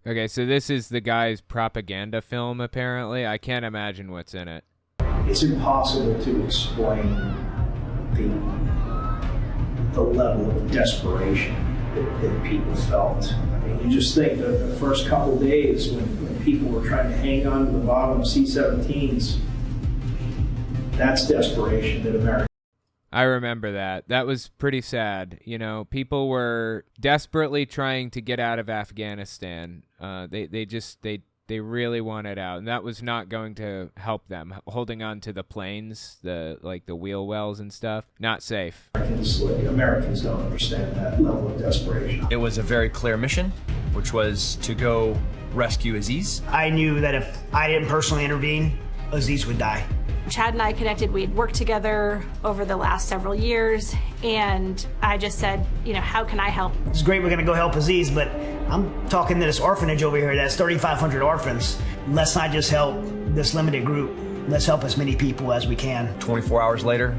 Okay, so this is the guy's propaganda film, apparently. I can't imagine what's in it. It's impossible to explain the level of desperation that people felt. I mean, you just think the first couple days when people were trying to hang on to the bottom of C-17s, that's desperation that America. I remember that. That was pretty sad. People were desperately trying to get out of Afghanistan. They really wanted out, and that was not going to help them. Holding on to the planes, the wheel wells and stuff, not safe. Americans don't understand that level of desperation. It was a very clear mission, which was to go rescue Aziz. I knew that if I didn't personally intervene, Aziz would die. Chad and I connected. We had worked together over the last several years, and I just said, how can I help? It's great we're going to go help Aziz, but I'm talking to this orphanage over here that's 3,500 orphans. Let's not just help this limited group. Let's help as many people as we can. 24 hours later,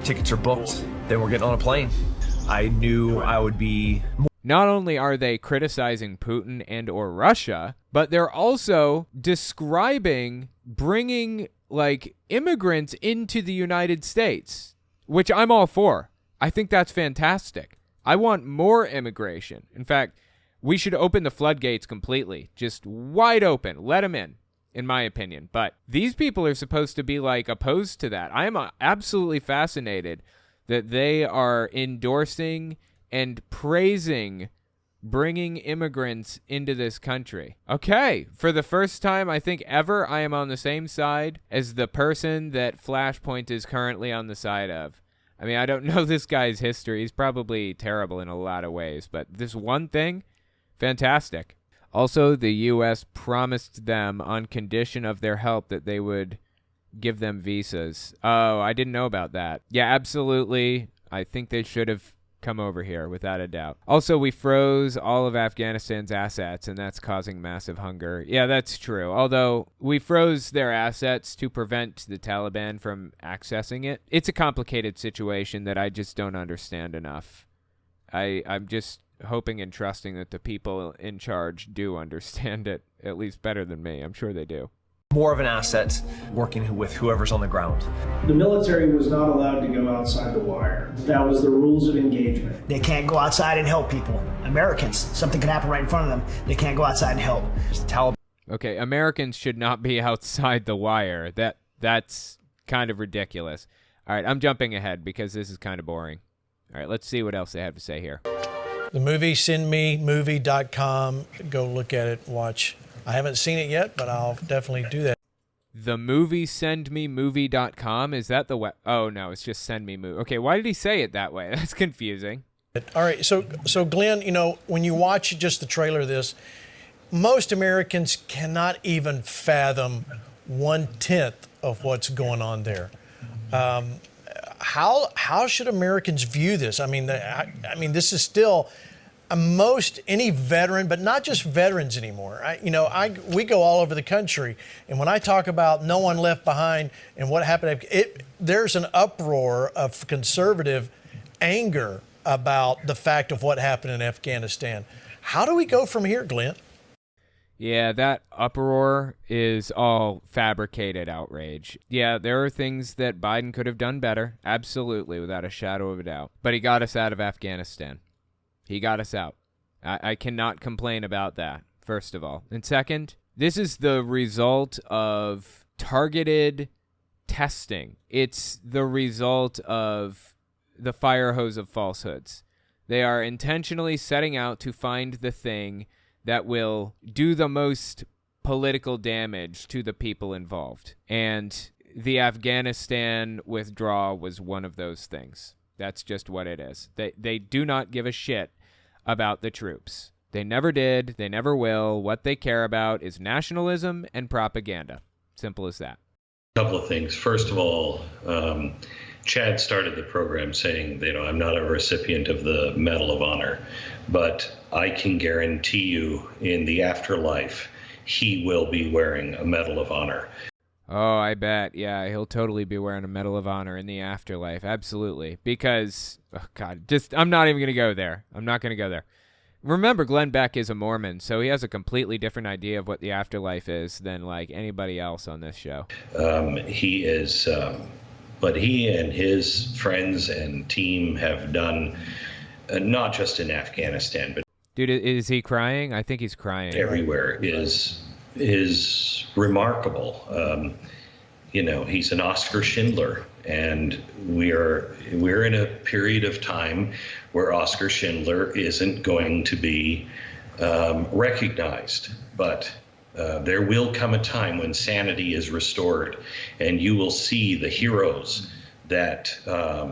tickets are booked. Then we're getting on a plane. I knew I would be... Not only are they criticizing Putin and or Russia, but they're also describing bringing immigrants into the United States, which I'm all for. I think that's fantastic. I want more immigration. In fact, we should open the floodgates completely, just wide open. Let them in my opinion. But these people are supposed to be opposed to that. I am absolutely fascinated that they are endorsing and praising bringing immigrants into this country. Okay, for the first time I think ever, I am on the same side as the person that Flashpoint is currently on the side of. I mean, I don't know this guy's history. He's probably terrible in a lot of ways, but this one thing, fantastic. Also, the U.S. promised them on condition of their help that they would give them visas. Oh, I didn't know about that. Yeah, absolutely. I think they should have come over here without a doubt. Also, we froze all of Afghanistan's assets, and that's causing massive hunger. Yeah, that's true. Although we froze their assets to prevent the Taliban from accessing it. It's a complicated situation that I just don't understand enough. I'm just hoping and trusting that the people in charge do understand it, at least better than me. I'm sure they do. More of an asset working with whoever's on the ground. The military was not allowed to go outside the wire. That was the rules of engagement. They can't go outside and help people. Americans, something can happen right in front of them. They can't go outside and help. Taliban. Okay, Americans should not be outside the wire. That's kind of ridiculous. All right, I'm jumping ahead because this is kind of boring. All right, let's see what else they have to say here. The movie, sendmemovie.com. Go look at it, watch. I haven't seen it yet, but I'll definitely do that. The movie, sendmemovie.com. Is that the web? Oh, no, it's just send me movie. Okay, why did he say it that way? That's confusing. All right, so Glenn, when you watch just the trailer of this, most Americans cannot even fathom 1/10 of what's going on there. How should Americans view this? I mean, this is still any veteran, but not just veterans anymore. We go all over the country, and when I talk about no one left behind and what happened, there's an uproar of conservative anger about the fact of what happened in Afghanistan. How do we go from here, Glenn? Yeah, that uproar is all fabricated outrage. Yeah, there are things that Biden could have done better, absolutely, without a shadow of a doubt. But he got us out of Afghanistan. He got us out. I cannot complain about that, first of all. And second, this is the result of targeted testing. It's the result of the fire hose of falsehoods. They are intentionally setting out to find the thing that will do the most political damage to the people involved. And the Afghanistan withdrawal was one of those things. That's just what it is. They do not give a shit about the troops. They never did. They never will. What they care about is nationalism and propaganda. Simple as that. A couple of things. First of all, Chad started the program saying, I'm not a recipient of the Medal of Honor, but I can guarantee you in the afterlife, he will be wearing a Medal of Honor. Oh, I bet. Yeah, he'll totally be wearing a Medal of Honor in the afterlife. Absolutely. Because, I'm not even going to go there. I'm not going to go there. Remember, Glenn Beck is a Mormon, so he has a completely different idea of what the afterlife is than, anybody else on this show. He is, but he and his friends and team have done, not just in Afghanistan, but... Dude, is he crying? I think he's crying. Everywhere is remarkable. He's an Oscar Schindler, and we're in a period of time where Oscar Schindler isn't going to be recognized. But there will come a time when sanity is restored, and you will see the heroes that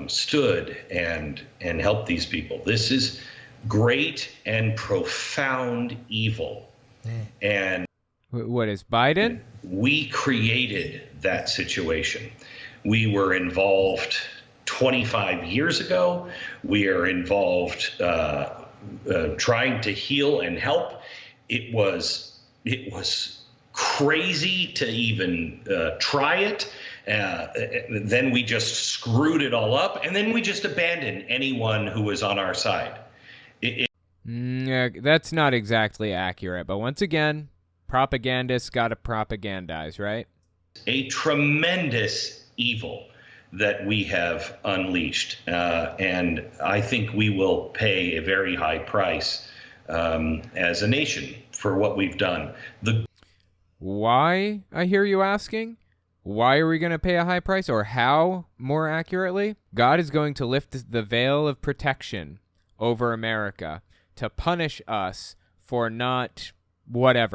stood and helped these people. This is great and profound evil. And what is Biden? We created that situation. We were involved 25 years ago. We are involved trying to heal and help. It was crazy to even try it. Then we just screwed it all up, and then we just abandoned anyone who was on our side. That's not exactly accurate, but once again, propagandists got to propagandize, right? A tremendous evil that we have unleashed, and I think we will pay a very high price as a nation for what we've done. Why, I hear you asking? Why are we going to pay a high price, or how, more accurately? God is going to lift the veil of protection over America to punish us for not worshiping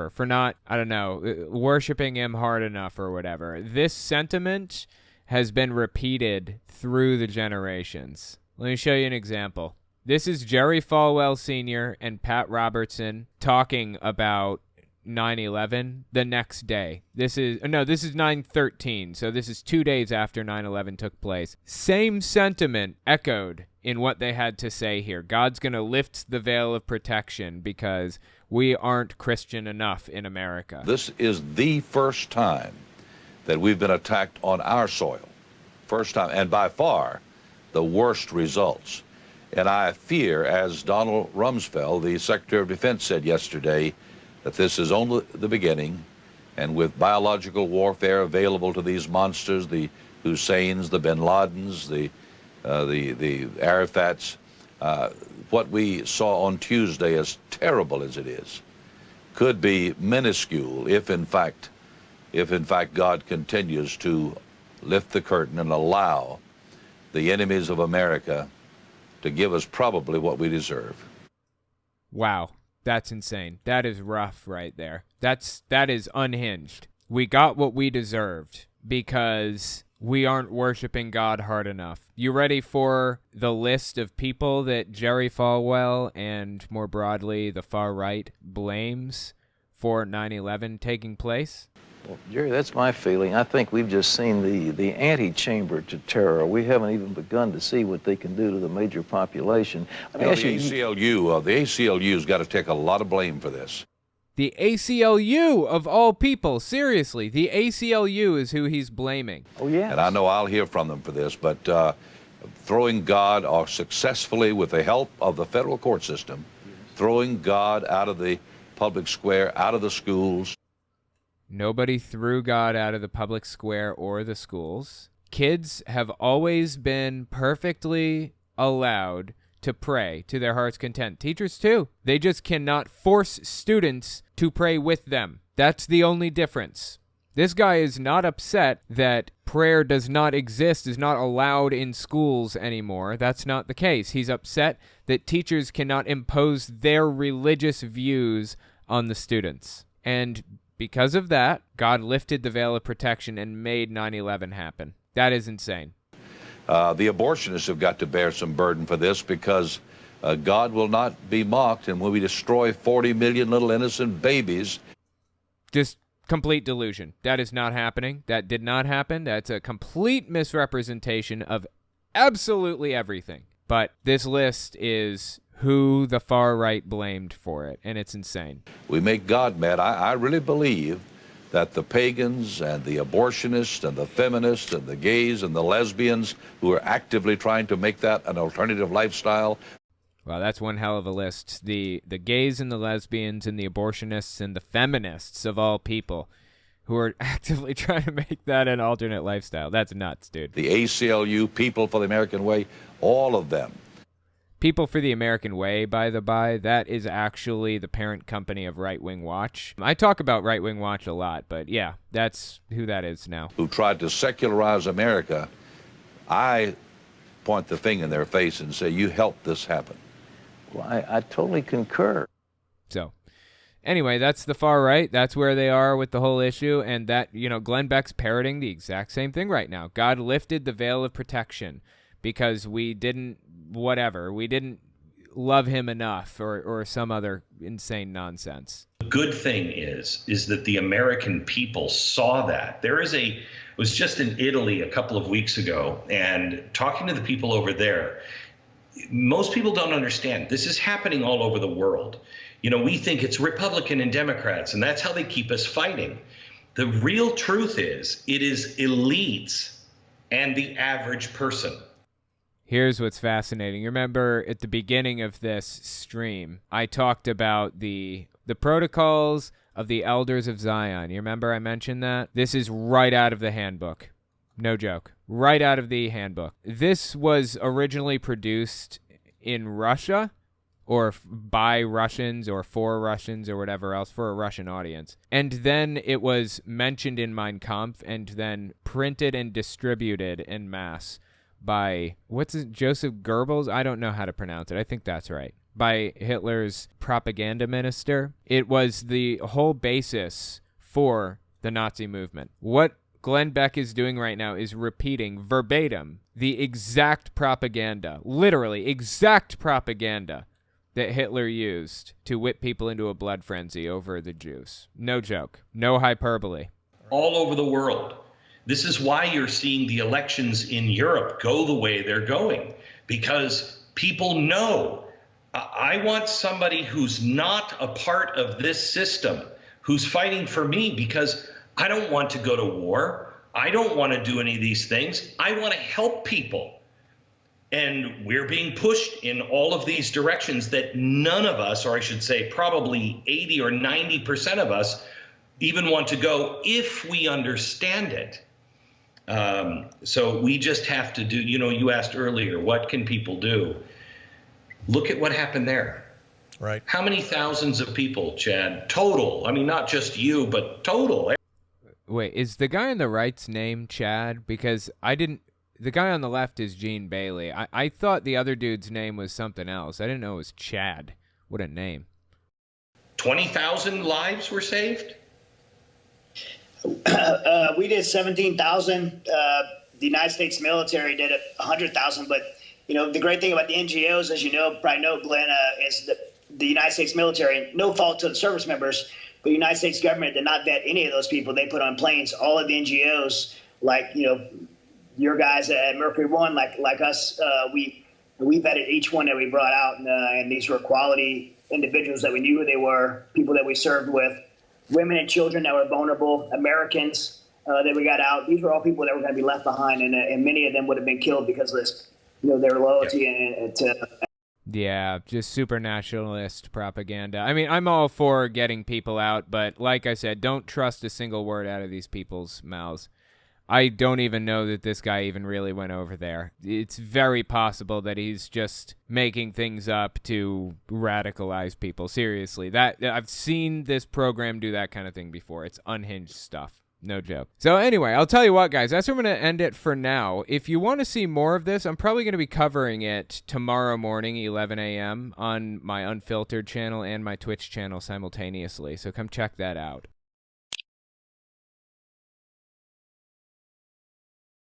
him hard enough or whatever. This sentiment has been repeated through the generations. Let me show you an example. This is Jerry Falwell Sr. and Pat Robertson talking about 9/11 the next day. This is 9/13, so this is 2 days after 9/11 took place. Same sentiment echoed in what they had to say here. God's going to lift the veil of protection because we aren't Christian enough in America. This is the first time that we've been attacked on our soil. First time, and by far the worst results. And I fear, as Donald Rumsfeld, the Secretary of Defense, said yesterday, that this is only the beginning, and with biological warfare available to these monsters, the Husseins, the Bin Ladens, the Arafats, what we saw on Tuesday, as terrible as it is, could be minuscule if in fact God continues to lift the curtain and allow the enemies of America to give us probably what we deserve. Wow. That's insane. That is rough right there. That is unhinged. We got what we deserved because we aren't worshiping God hard enough. You ready for the list of people that Jerry Falwell and more broadly the far right blames for 9/11 taking place? Well, Jerry, that's my feeling. I think we've just seen the antechamber to terror. We haven't even begun to see what they can do to the major population. The ACLU's got to take a lot of blame for this. The ACLU, of all people, seriously, the ACLU is who he's blaming. Oh, yeah. And I know I'll hear from them for this, but throwing God, or successfully with the help of the federal court system, throwing God out of the public square, out of the schools. Nobody threw God out of the public square or the schools. Kids have always been perfectly allowed to pray to their heart's content. Teachers too. They just cannot force students to pray with them. That's the only difference. This guy is not upset that prayer does not exist, is not allowed in schools anymore. That's not the case. He's upset that teachers cannot impose their religious views on the students. And because of that, God lifted the veil of protection and made 9/11 happen. That is insane. The abortionists have got to bear some burden for this because God will not be mocked, and when we destroy 40 million little innocent babies. Just complete delusion. That is not happening. That did not happen. That's a complete misrepresentation of absolutely everything. But this list is who the far right blamed for it, and it's insane. We make God mad. I really believe that the pagans and the abortionists and the feminists and the gays and the lesbians who are actively trying to make that an alternative lifestyle. Well, that's one hell of a list. The gays and the lesbians and the abortionists and the feminists of all people who are actively trying to make that an alternate lifestyle. That's nuts, dude. The ACLU, People for the American Way, all of them. People for the American Way, by the by, that is actually the parent company of Right Wing Watch. I talk about Right Wing Watch a lot, but yeah, that's who that is now. Who tried to secularize America. I point the finger in their face and say, you helped this happen. Well, I totally concur. So, anyway, that's the far right. That's where they are with the whole issue. And that, Glenn Beck's parroting the exact same thing right now. God lifted the veil of protection because we didn't love him enough or some other insane nonsense. The good thing is that the American people saw that. There is a was just in Italy a couple of weeks ago and talking to the people over there. Most people don't understand. This is happening all over the world. You know, we think it's Republican and Democrats, and that's how they keep us fighting. The real truth is, it is elites and the average person. Here's what's fascinating. You remember at the beginning of this stream, I talked about the protocols of the Elders of Zion. You remember I mentioned that? This is right out of the handbook. No joke. Right out of the handbook. This was originally produced in Russia, or by Russians or for Russians or whatever else, for a Russian audience. And then it was mentioned in Mein Kampf and then printed and distributed en masse by, Joseph Goebbels? I don't know how to pronounce it. I think that's right. By Hitler's propaganda minister. It was the whole basis for the Nazi movement. What Glenn Beck is doing right now is repeating verbatim the exact propaganda, literally exact propaganda that Hitler used to whip people into a blood frenzy over the Jews. No joke. No hyperbole. All over the world. This is why you're seeing the elections in Europe go the way they're going, because people know, I want somebody who's not a part of this system, who's fighting for me, because I don't want to go to war. I don't want to do any of these things. I want to help people. And we're being pushed in all of these directions that none of us, or I should say probably 80 or 90% of us, even want to go if we understand it. So we just have to do, you know, you asked earlier, what can people do? Look at what happened there. Right. How many thousands of people, Chad, total? I mean, not just you, but total. Wait, is the guy on the right's name Chad? Because the guy on the left is Gene Bailey. I thought the other dude's name was something else. I didn't know it was Chad. What a name. 20,000 lives were saved? We did 17,000. The United States military did 100,000. But, you know, the great thing about the NGOs, as you know, probably know, Glenn, is that the United States military, no fault to the service members, but the United States government did not vet any of those people they put on planes. All of the NGOs, like, you know, your guys at Mercury One, like us, we vetted each one that we brought out, and these were quality individuals that we knew who they were, people that we served with, women and children that were vulnerable, Americans that we got out. These were all people that were going to be left behind, and many of them would have been killed because of this, you know, their loyalty to. Yeah, just super nationalist propaganda. I mean, I'm all for getting people out, but like I said, don't trust a single word out of these people's mouths. I don't even know that this guy even really went over there. It's very possible that he's just making things up to radicalize people. Seriously, that I've seen this program do that kind of thing before. It's unhinged stuff. No joke. So anyway, I'll tell you what, guys, that's where I'm going to end it for now. If you want to see more of this, I'm probably going to be covering it tomorrow morning, 11 a.m. on my Unfiltered channel and my Twitch channel simultaneously. So come check that out.